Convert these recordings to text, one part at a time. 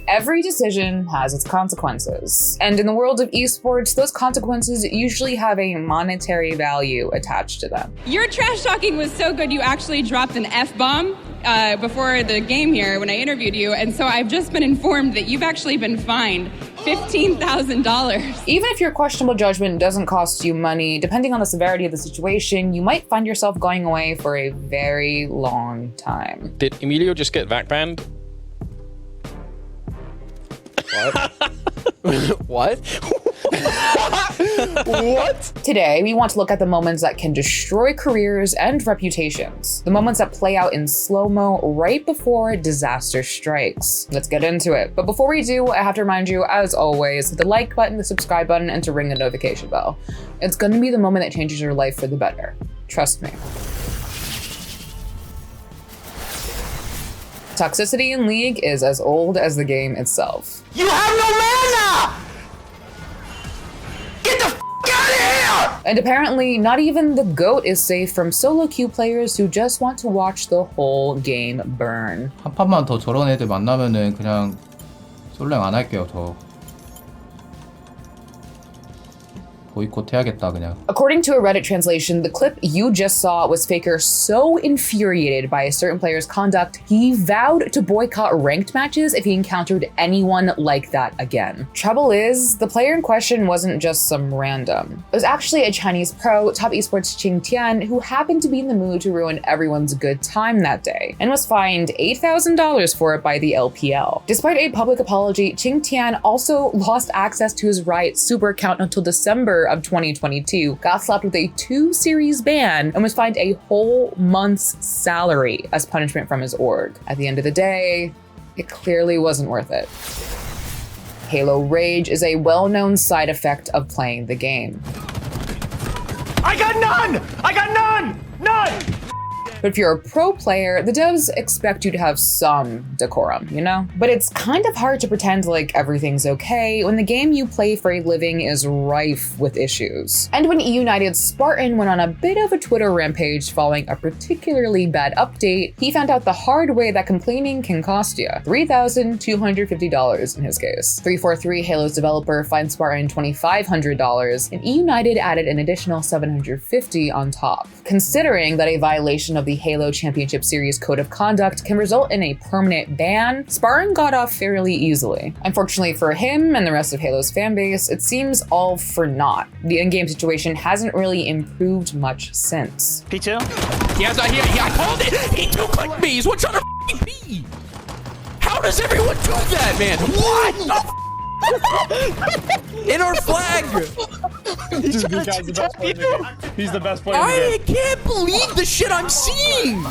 Every decision has its consequences. And in the world of esports, those consequences usually have a monetary value attached to them. Your trash talking was so good you actually dropped an F-bomb before the game here when I interviewed you, and so I've just been informed that you've actually been fined $15,000. Even if your questionable judgment doesn't cost you money, depending on the severity of the situation, you might find yourself going away for a very long time. Did Emilio just get VAC banned? What? What? What? Today, we want to look at the moments that can destroy careers and reputations. The moments that play out in slow-mo right before disaster strikes. Let's get into it. But before we do, I have to remind you, as always, hit the like button, the subscribe button, and to ring the notification bell. It's gonna be the moment that changes your life for the better. Trust me. Toxicity in League is as old as the game itself. You have no mana! Get the f out of here! And apparently, not even the GOAT is safe from solo queue players who just want to watch the whole game burn. 한 판만 더 저런 애들 만나면은 그냥 솔랭 안 할게요, 저. 보이콧 해야겠다 그냥. According to a Reddit translation, the clip you just saw was Faker so infuriated by a certain player's conduct, he vowed to boycott ranked matches if he encountered anyone like that again. Trouble is, the player in question wasn't just some random. It was actually a Chinese pro, top esports Qingtian, who happened to be in the mood to ruin everyone's good time that day, and was fined $8,000 for it by the LPL. Despite a public apology, Qingtian also lost access to his Riot Super account until December of 2022, got slapped with a 2-series ban, and was fined a whole month's salary as punishment from his org. At the end of the day, it clearly wasn't worth it. Halo Rage is a well-known side effect of playing the game. I got none! I got none! None! But if you're a pro player, the devs expect you to have some decorum, you know? But it's kind of hard to pretend like everything's okay when the game you play for a living is rife with issues. And when United Spartan went on a bit of a Twitter rampage following a particularly bad update, he found out the hard way that complaining can cost you. $3,250 in his case. 343, Halo's developer, fined Spartan $2,500, and United added an additional $750 on top. Considering that a violation of the Halo Championship Series Code of Conduct can result in a permanent ban, Spartan got off fairly easily. Unfortunately for him and the rest of Halo's fanbase, it seems all for naught. The in-game situation hasn't really improved much since. P2? Yes, I called it! He two-clicked me! He's one shot of P! How does everyone do that, man? What the in our flag! Dude, this guy's the best player in the game. He's the best player in the I game. can't believe the shit I'm seeing!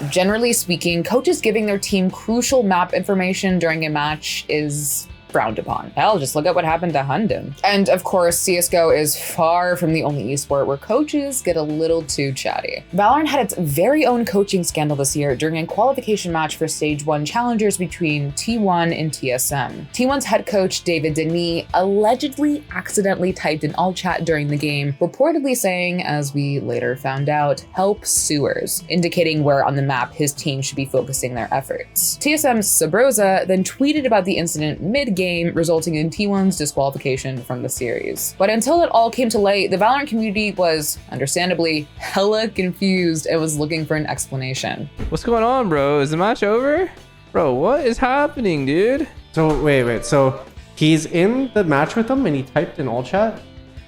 Generally speaking, coaches giving their team crucial map information during a match is frowned upon. Hell, just look at what happened to Hunden. And of course, CSGO is far from the only esport where coaches get a little too chatty. Valorant had its very own coaching scandal this year during a qualification match for Stage 1 challengers between T1 and TSM. T1's head coach, David Denis, allegedly accidentally typed in all chat during the game, reportedly saying, as we later found out, "help sewers," indicating where on the map his team should be focusing their efforts. TSM's Sabrosa then tweeted about the incident mid-game, resulting in T1's disqualification from the series. But until it all came to light, the Valorant community was, understandably, hella confused and was looking for an explanation. What's going on, bro? Is the match over? Bro, what is happening, dude? So wait, so he's in the match with them and he typed in all chat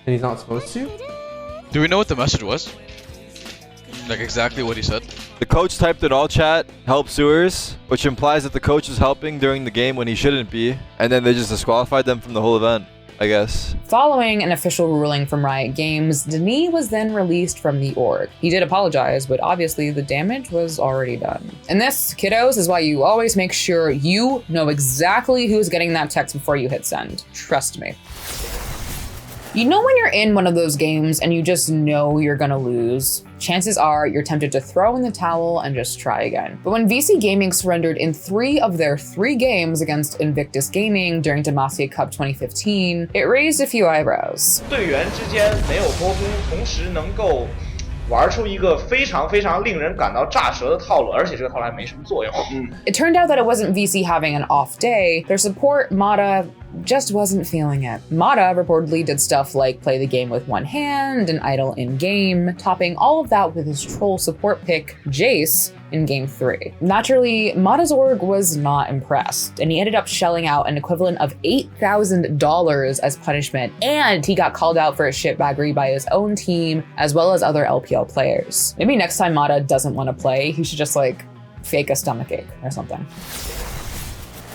and he's not supposed to? Do we know what the message was? Like exactly what he said? The coach typed in all chat, help sewers, which implies that the coach is helping during the game when he shouldn't be, and then they just disqualified them from the whole event, I guess. Following an official ruling from Riot Games, Denis was then released from the org. He did apologize, but obviously the damage was already done. And this, kiddos, is why you always make sure you know exactly who's getting that text before you hit send. Trust me. You know when you're in one of those games and you just know you're gonna lose? Chances are you're tempted to throw in the towel and just try again. But when VC Gaming surrendered in 3 of their 3 games against Invictus Gaming during Demacia Cup 2015, it raised a few eyebrows. 队员之间没有沟通，同时能够玩出一个非常非常令人感到炸舌的套路，而且这个套路还没什么作用。It turned out that it wasn't VC having an off day. Their support, Mata, just wasn't feeling it. Mata reportedly did stuff like play the game with one hand and idle in-game, topping all of that with his troll support pick, Jace, in Game 3. Naturally, Mata's org was not impressed, and he ended up shelling out an equivalent of $8,000 as punishment, and he got called out for a shitbaggery by his own team, as well as other LPL players. Maybe next time Mata doesn't want to play, he should just like fake a stomachache or something.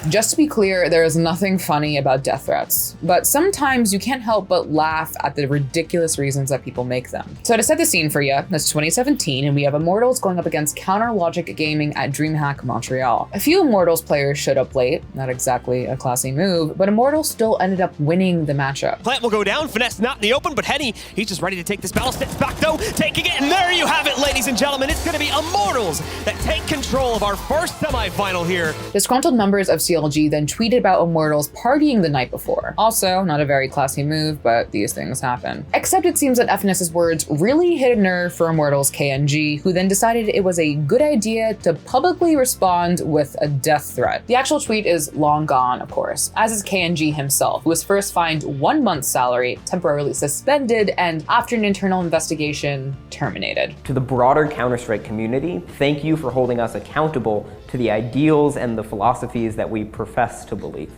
Just to be clear, there is nothing funny about death threats, but sometimes you can't help but laugh at the ridiculous reasons that people make them. So to set the scene for you, it's 2017 and we have Immortals going up against Counter Logic Gaming at DreamHack Montreal. A few Immortals players showed up late, not exactly a classy move, but Immortals still ended up winning the matchup. Plant will go down, Finesse not in the open, but Henny, he's just ready to take this battle, steps back though, taking it, and there you have it, ladies and gentlemen, it's gonna be Immortals that take control of our first semifinal here. Disgruntled members of CLG then tweeted about Immortals partying the night before. Also, not a very classy move, but these things happen. Except it seems that FNS's words really hit a nerve for Immortals KNG, who then decided it was a good idea to publicly respond with a death threat. The actual tweet is long gone, of course, as is KNG himself, who was first fined 1 month's salary, temporarily suspended, and after an internal investigation, terminated. To the broader Counter-Strike community, thank you for holding us accountable to the ideals and the philosophies that we profess to believe.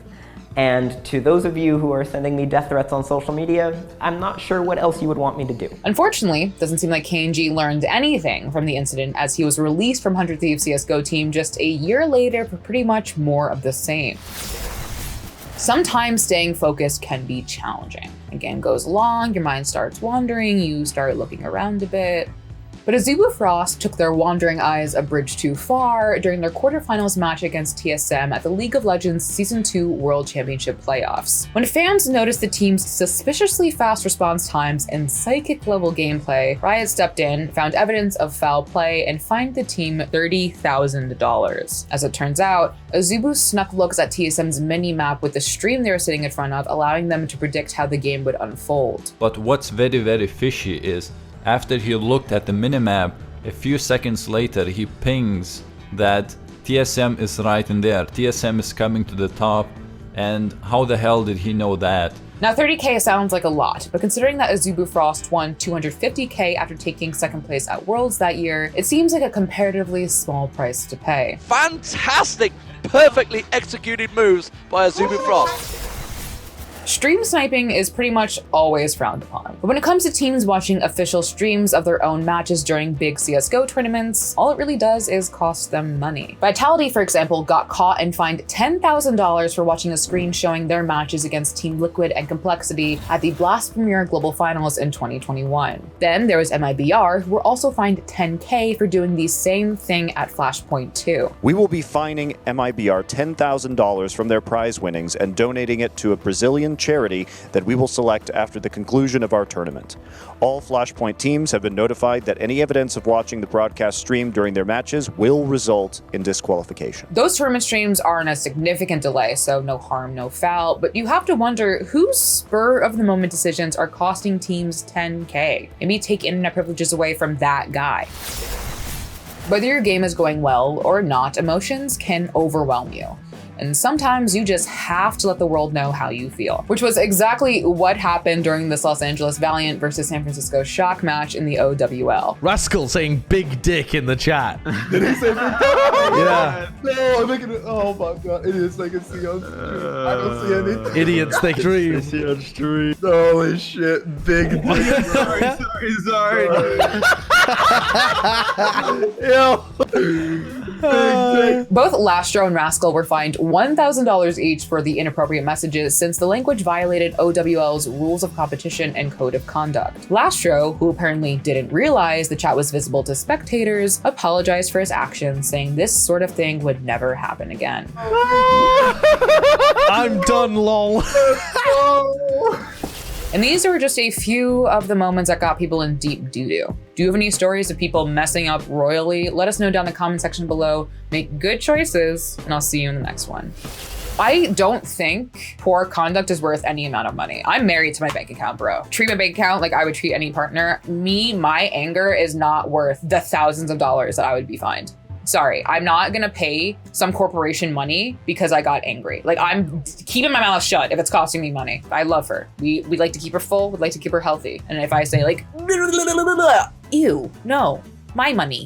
And to those of you who are sending me death threats on social media, I'm not sure what else you would want me to do. Unfortunately, It doesn't seem like KNG learned anything from the incident, as he was released from 100 Thieves CSGO team just a year later for pretty much more of the same. Sometimes staying focused can be challenging. A game goes along, your mind starts wandering, you start looking around a bit. But Azubu Frost took their wandering eyes a bridge too far during their quarterfinals match against TSM at the League of Legends Season 2 World Championship playoffs. When fans noticed the team's suspiciously fast response times and psychic level gameplay, Riot stepped in, found evidence of foul play, and fined the team $30,000. As it turns out, Azubu snuck looks at TSM's mini-map with the stream they were sitting in front of, allowing them to predict how the game would unfold. But what's very, very fishy is, after he looked at the minimap, a few seconds later he pings that TSM is right in there. TSM is coming to the top, and how the hell did he know that? Now 30k sounds like a lot, but considering that Azubu Frost won 250k after taking second place at Worlds that year, it seems like a comparatively small price to pay. Fantastic, perfectly executed moves by Azubu Frost. Stream sniping is pretty much always frowned upon. But when it comes to teams watching official streams of their own matches during big CSGO tournaments, all it really does is cost them money. Vitality, for example, got caught and fined $10,000 for watching a screen showing their matches against Team Liquid and Complexity at the Blast Premier Global Finals in 2021. Then there was MIBR, who were also fined $10K for doing the same thing at Flashpoint 2. We will be fining MIBR $10,000 from their prize winnings and donating it to a Brazilian charity that we will select after the conclusion of our tournament. All Flashpoint teams have been notified that any evidence of watching the broadcast stream during their matches will result in disqualification. Those tournament streams are in a significant delay, so no harm, no foul, but you have to wonder whose spur of the moment decisions are costing teams $10K. Maybe take internet privileges away from that guy. Whether your game is going well or not, emotions can overwhelm you. And sometimes you just have to let the world know how you feel, which was exactly what happened during this Los Angeles Valiant versus San Francisco Shock match in the OWL. Rascal saying big dick in the chat. Did he say big dick? Yeah. No, I'm making it. Oh my god, idiots they can see on stream. I don't see anything. Idiots they dream. They see on stream. Holy shit, big dick. sorry. Yo. Both Lastro and Rascal were fined $1,000 each for the inappropriate messages, since the language violated OWL's rules of competition and code of conduct. Lastro, who apparently didn't realize the chat was visible to spectators, apologized for his actions, saying this sort of thing would never happen again. I'm done, lol. And these are just a few of the moments that got people in deep doo-doo. Do you have any stories of people messing up royally? Let us know down in the comment section below. Make good choices, and I'll see you in the next one. I don't think poor conduct is worth any amount of money. I'm married to my bank account, bro. Treat my bank account like I would treat any partner. My anger is not worth the thousands of dollars that I would be fined. Sorry, I'm not gonna pay some corporation money because I got angry. Like, I'm keeping my mouth shut if it's costing me money. I love her. We'd like to keep her full, we'd like to keep her healthy. And if I say like, ew, no, my money.